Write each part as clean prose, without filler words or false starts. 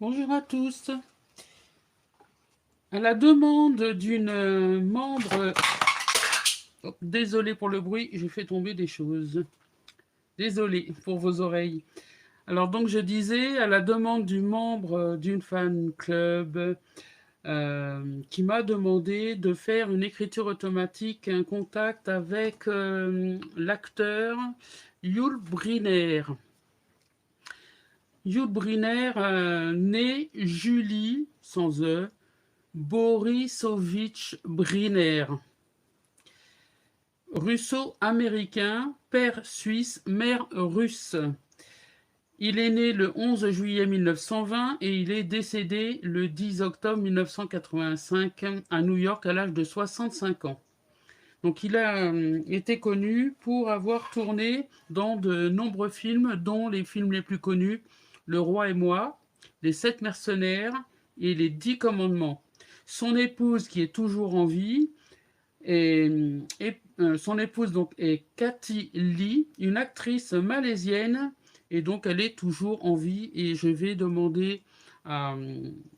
Bonjour à tous. À la demande d'une membre... Oh, désolé pour le bruit, j'ai fait tomber des choses. Désolé pour vos oreilles. Alors donc je disais, à la demande du membre d'une fan club qui m'a demandé de faire une écriture automatique, un contact avec l'acteur Yul Brynner. Yul Brynner, né Julie, sans E, Borisovitch Brynner, russo-américain, père suisse, mère russe. Il est né le 11 juillet 1920 et il est décédé le 10 octobre 1985 à New York à l'âge de 65 ans. Donc il a été connu pour avoir tourné dans de nombreux films, dont les films les plus connus, Le Roi et moi, Les Sept Mercenaires et Les 10 Commandements. Son épouse, qui est toujours en vie, son épouse donc est Cathy Lee, une actrice malaisienne, et donc elle est toujours en vie. Et je vais demander à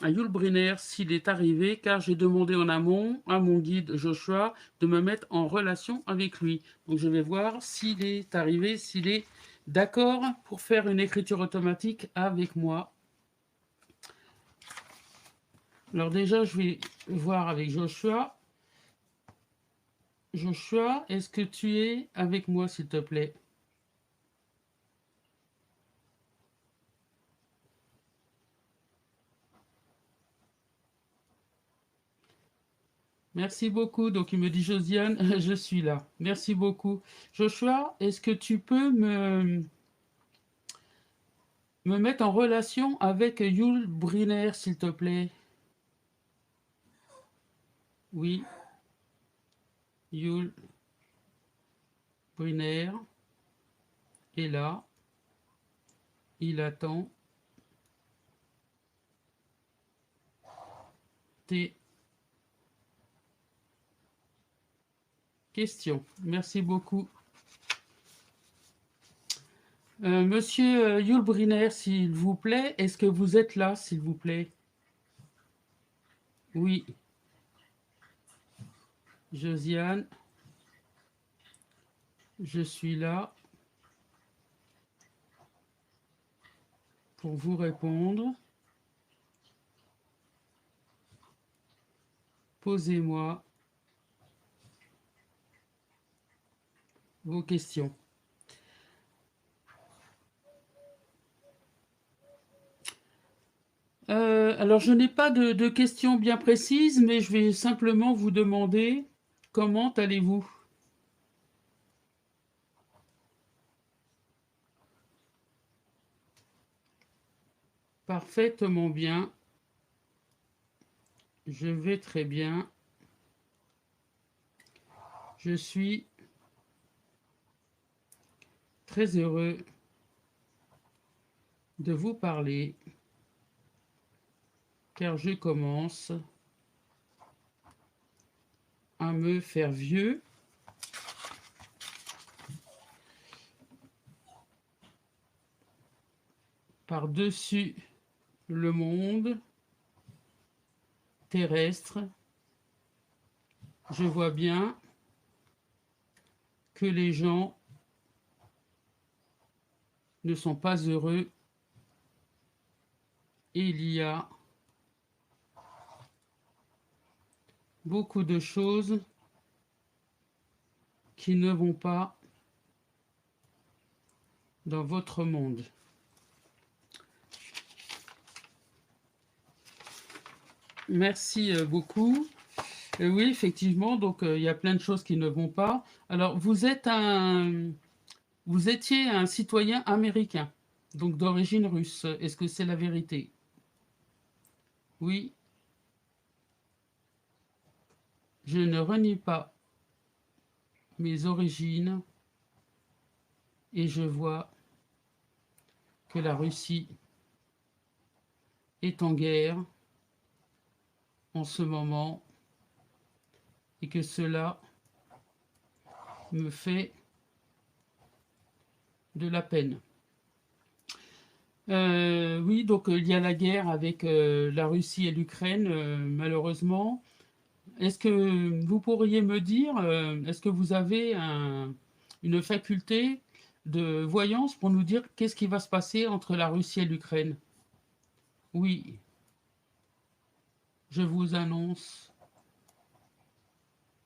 Yul Brynner s'il est arrivé, car j'ai demandé en amont à mon guide Joshua de me mettre en relation avec lui. Donc je vais voir s'il est arrivé, s'il est d'accord pour faire une écriture automatique avec moi. Alors déjà, je vais voir avec Joshua. Joshua, est-ce que tu es avec moi, s'il te plaît? Merci beaucoup. Donc, il me dit Josiane, je suis là. Merci beaucoup. Joshua, est-ce que tu peux me mettre en relation avec Yul Brynner, s'il te plaît? Oui, Yul Brynner est là. Il attend tes questions. Merci beaucoup. Monsieur Yul Brynner, s'il vous plaît, est-ce que vous êtes là, s'il vous plaît? Oui, Josiane, je suis là pour vous répondre. Posez-moi vos questions. Alors, je n'ai pas de questions bien précises, mais je vais simplement vous demander comment allez-vous? Parfaitement bien. Je vais très bien. Je suis très heureux de vous parler, car je commence à me faire vieux. Par-dessus le monde terrestre, je vois bien que les gens ne sont pas heureux et il y a beaucoup de choses qui ne vont pas dans votre monde. Merci beaucoup. Oui, effectivement, donc il y a plein de choses qui ne vont pas. Alors, vous étiez un citoyen américain, donc d'origine russe. Est-ce que c'est la vérité? Oui, je ne renie pas mes origines et je vois que la Russie est en guerre en ce moment et que cela me fait de la peine. Oui, donc il y a la guerre avec la Russie et l'Ukraine, malheureusement. Est-ce que vous pourriez me dire, est-ce que vous avez une faculté de voyance pour nous dire qu'est-ce qui va se passer entre la Russie et l'Ukraine? Oui, je vous annonce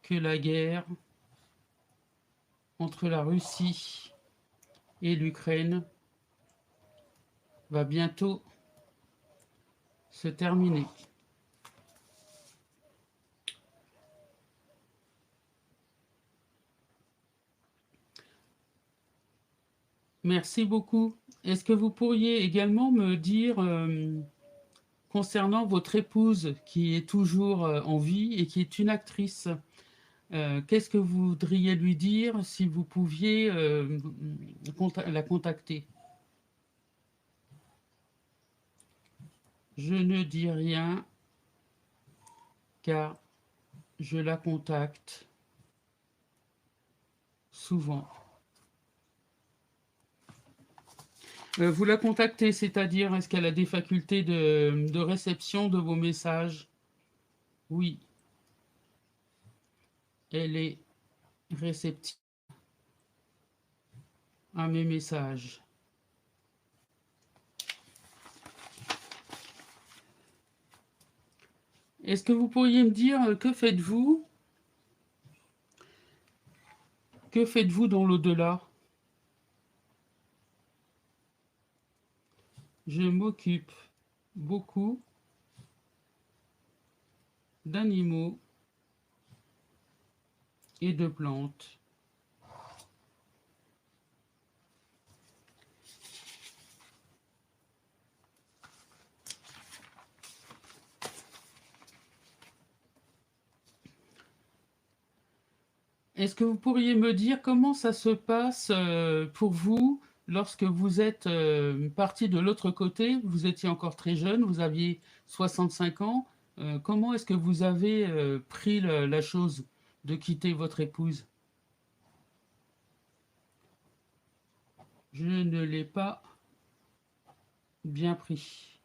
que la guerre entre la Russie et l'Ukraine va bientôt se terminer. Merci beaucoup. Est-ce que vous pourriez également me dire, concernant votre épouse qui est toujours en vie et qui est une actrice, qu'est-ce que vous voudriez lui dire si vous pouviez la contacter? Je ne dis rien car je la contacte souvent. Vous la contactez, c'est-à-dire, est-ce qu'elle a des facultés de réception de vos messages? Oui, elle est réceptive à mes messages. Est-ce que vous pourriez me dire que faites-vous? Que faites-vous dans l'au-delà? Je m'occupe beaucoup d'animaux et de plantes. Est-ce que vous pourriez me dire comment ça se passe pour vous lorsque vous êtes parti de l'autre côté? Vous étiez encore très jeune, vous aviez 65 ans. Comment est-ce que vous avez pris la chose de quitter votre épouse? Je ne l'ai pas bien pris,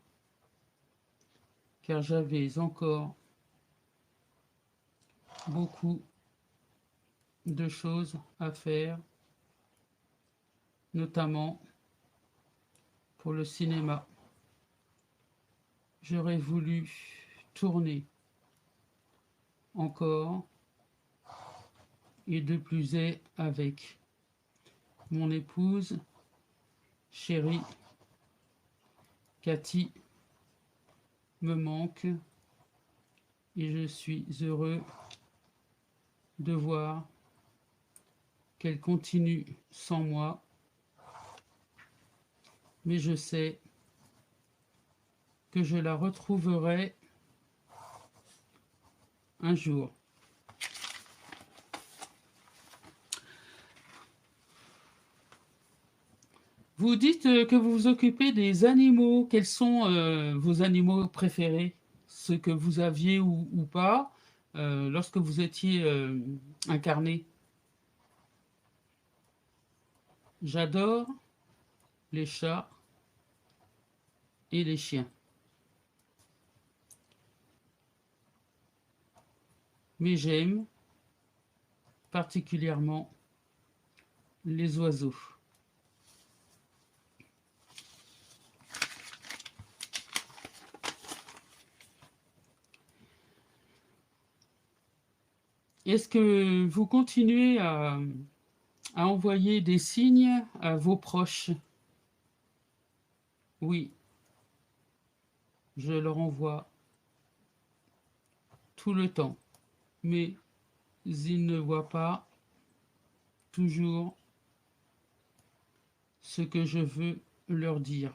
car j'avais encore beaucoup de choses à faire, notamment pour le cinéma. J'aurais voulu tourner encore, et de plus est avec mon épouse chérie. Cathy me manque et je suis heureux de voir qu'elle continue sans moi, mais je sais que je la retrouverai un jour. Vous dites que vous vous occupez des animaux. Quels sont vos animaux préférés? Ceux que vous aviez ou pas lorsque vous étiez incarné? J'adore les chats et les chiens. Mais j'aime particulièrement les oiseaux. Est-ce que vous continuez à envoyer des signes à vos proches? Oui, je leur envoie tout le temps, mais ils ne voient pas toujours ce que je veux leur dire.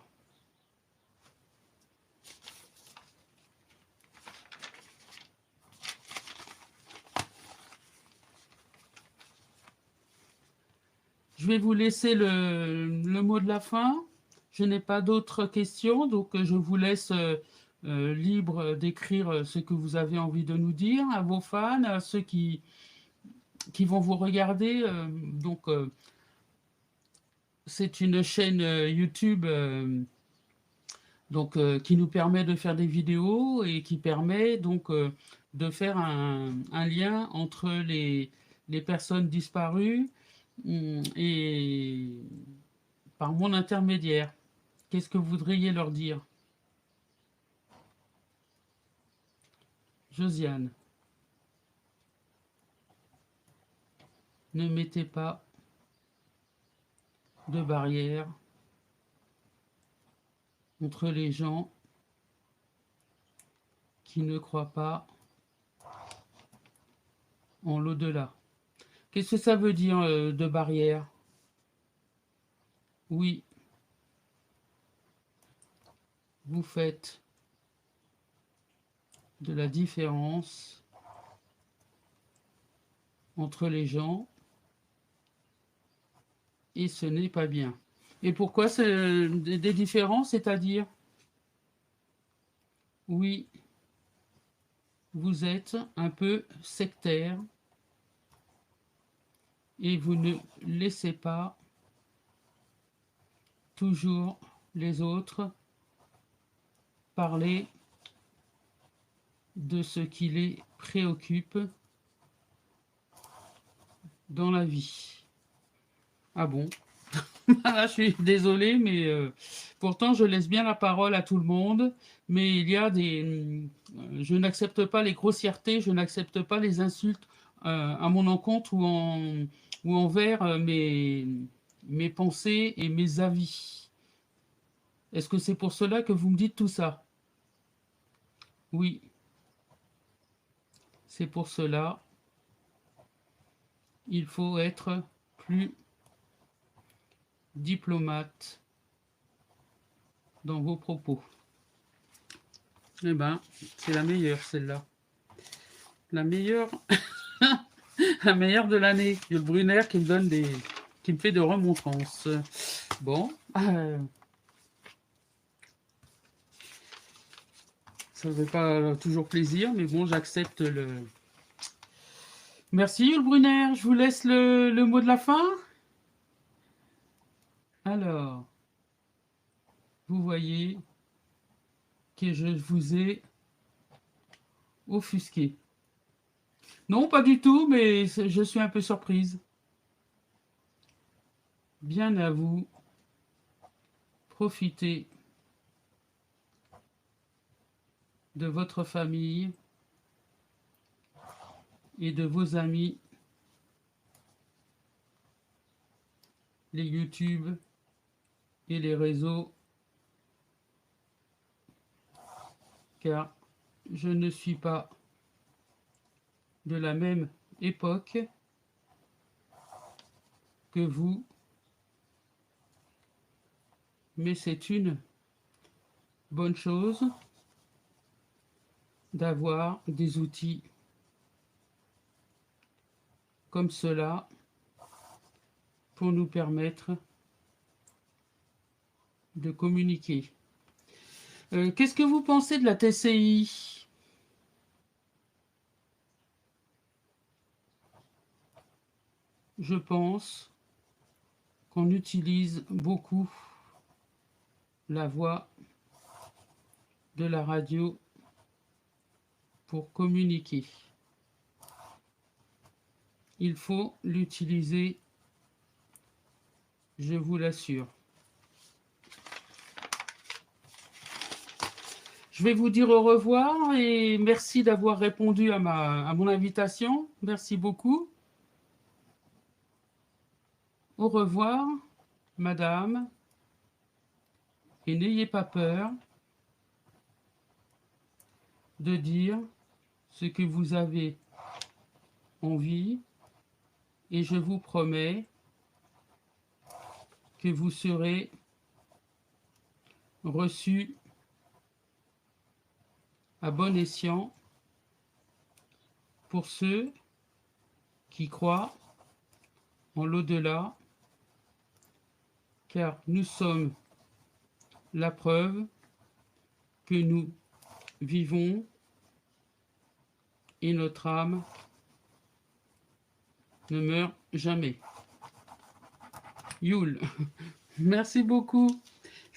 Je vais vous laisser le mot de la fin. Je n'ai pas d'autres questions, donc je vous laisse libre d'écrire ce que vous avez envie de nous dire à vos fans, à ceux qui vont vous regarder. Donc, c'est une chaîne YouTube Donc, qui nous permet de faire des vidéos et qui permet donc de faire un lien entre les personnes disparues et par mon intermédiaire. Qu'est-ce que vous voudriez leur dire, Josiane? Ne mettez pas de barrière entre les gens qui ne croient pas en l'au-delà. Qu'est-ce que ça veut dire de barrière? Oui, vous faites de la différence entre les gens et ce n'est pas bien. Et pourquoi c'est des différences, c'est-à-dire? Oui, vous êtes un peu sectaire et vous ne laissez pas toujours les autres parler de ce qui les préoccupe dans la vie. Ah bon? Ah, je suis désolée, mais pourtant je laisse bien la parole à tout le monde, mais il y a je n'accepte pas les grossièretés, je n'accepte pas les insultes à mon encontre ou envers mes pensées et mes avis. Est-ce que c'est pour cela que vous me dites tout ça? Oui, c'est pour cela. Il faut être plus diplomate dans vos propos. Eh ben, c'est la meilleure, celle-là. La meilleure, la meilleure de l'année. Il y a le Brunner qui me fait des remontrances. Bon, ça ne fait pas toujours plaisir, mais bon, j'accepte le. Merci, Yul Brunner. Je vous laisse le mot de la fin. Alors, vous voyez que je vous ai offusqué. Non, pas du tout, mais je suis un peu surprise. Bien à vous. Profitez de votre famille et de vos amis, les YouTube et les réseaux, car je ne suis pas de la même époque que vous, mais c'est une bonne chose d'avoir des outils comme cela pour nous permettre de communiquer. Qu'est-ce que vous pensez de la TCI? Je pense qu'on utilise beaucoup la voix de la radio pour communiquer. Il faut l'utiliser, je vous l'assure. Je vais vous dire au revoir et merci d'avoir répondu à mon invitation. Merci beaucoup. Au revoir, madame, et n'ayez pas peur de dire ce que vous avez envie et je vous promets que vous serez reçu à bon escient pour ceux qui croient en l'au-delà, car nous sommes la preuve que nous vivons et notre âme ne meurt jamais. Yul, merci beaucoup.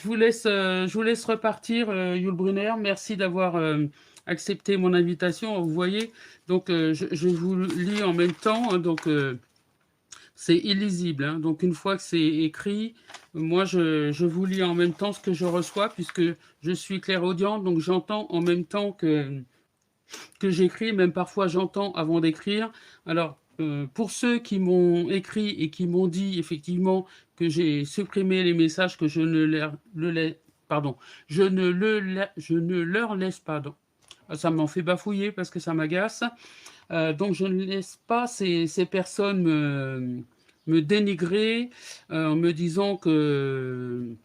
Je vous laisse repartir, Yul Brunner. Merci d'avoir accepté mon invitation. Vous voyez, donc je vous lis en même temps. Hein, donc c'est illisible. Hein, donc une fois que c'est écrit, moi je vous lis en même temps ce que je reçois, puisque je suis clairaudient, donc j'entends en même temps que j'écris. Même parfois j'entends avant d'écrire. Alors pour ceux qui m'ont écrit et qui m'ont dit effectivement que j'ai supprimé les messages, que je ne pardon, je ne leur laisse pas. Ça m'en fait bafouiller parce que ça m'agace. Donc je ne laisse pas ces personnes me dénigrer en me disant que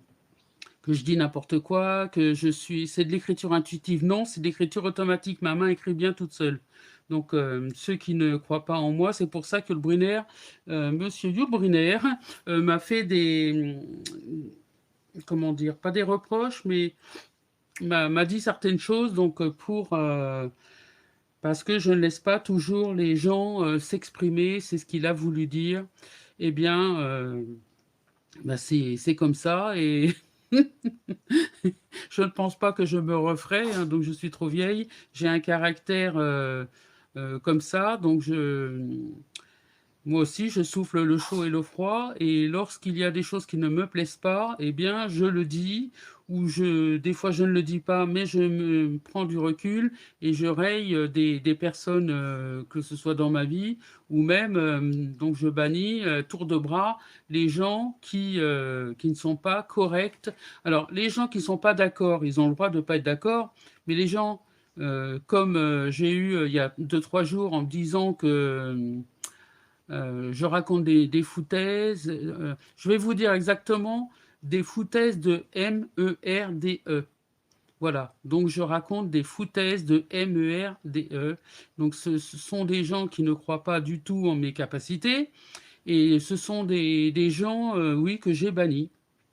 je dis n'importe quoi, que je suis... C'est de l'écriture intuitive. Non, c'est de l'écriture automatique. Ma main écrit bien toute seule. Donc, ceux qui ne croient pas en moi, c'est pour ça que Monsieur Yul Brynner, m'a fait des... Comment dire? Pas des reproches, mais m'a dit certaines choses. Donc, parce que je ne laisse pas toujours les gens s'exprimer, c'est ce qu'il a voulu dire. Eh bien, bah c'est comme ça. Et... Je ne pense pas que je me referai, hein, donc je suis trop vieille. J'ai un caractère comme ça, donc moi aussi, je souffle le chaud et le froid. Et lorsqu'il y a des choses qui ne me plaisent pas, eh bien, je le dis. Ou des fois, je ne le dis pas, mais je me prends du recul et je raye des personnes, que ce soit dans ma vie, ou même, donc je bannis tour de bras les gens qui ne sont pas corrects. Alors, les gens qui ne sont pas d'accord, ils ont le droit de ne pas être d'accord, mais les gens, comme j'ai eu il y a 2, 3 jours en me disant que je raconte des foutaises. Je vais vous dire exactement des foutaises de MERDE. Voilà, donc je raconte des foutaises de MERDE. Donc ce sont des gens qui ne croient pas du tout en mes capacités. Et ce sont des gens, oui, que j'ai bannis,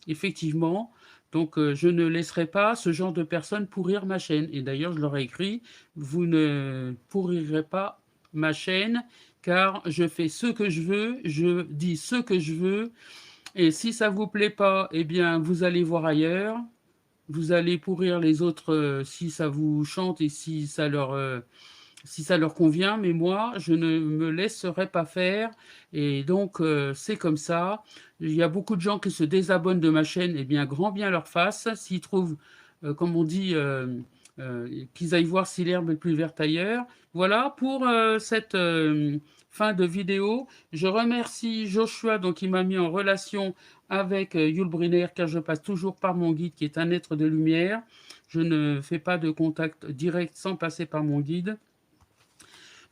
effectivement. Donc je ne laisserai pas ce genre de personnes pourrir ma chaîne. Et d'ailleurs, je leur ai écrit, vous ne pourrirez pas ma chaîne, car je fais ce que je veux, je dis ce que je veux, et si ça vous plaît pas, eh bien, vous allez voir ailleurs, vous allez pourrir les autres si ça vous chante et si ça leur convient, mais moi, je ne me laisserai pas faire, et donc c'est comme ça. Il y a beaucoup de gens qui se désabonnent de ma chaîne, eh bien, grand bien leur fasse, s'ils trouvent, comme on dit, qu'ils aillent voir si l'herbe est plus verte ailleurs. Voilà pour cette fin de vidéo. Je remercie Joshua, donc il m'a mis en relation avec Yul Brynner, car je passe toujours par mon guide, qui est un être de lumière. Je ne fais pas de contact direct sans passer par mon guide.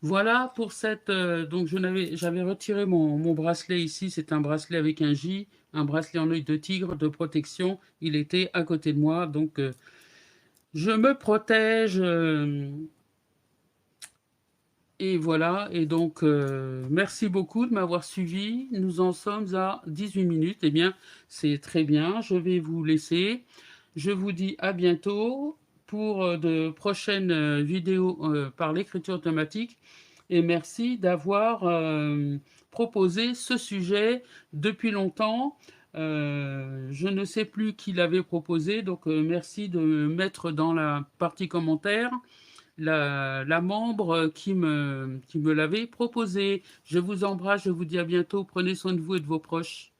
Voilà pour cette... donc j'avais retiré mon bracelet ici, c'est un bracelet avec un J, un bracelet en œil de tigre de protection. Il était à côté de moi, donc je me protège. Et voilà, et donc merci beaucoup de m'avoir suivi. Nous en sommes à 18 minutes. Eh bien, c'est très bien, je vais vous laisser. Je vous dis à bientôt pour de prochaines vidéos par l'écriture automatique. Et merci d'avoir proposé ce sujet depuis longtemps. Je ne sais plus qui l'avait proposé, donc merci de me mettre dans la partie commentaire la membre qui me l'avait proposé. Je vous embrasse, je vous dis à bientôt. Prenez soin de vous et de vos proches.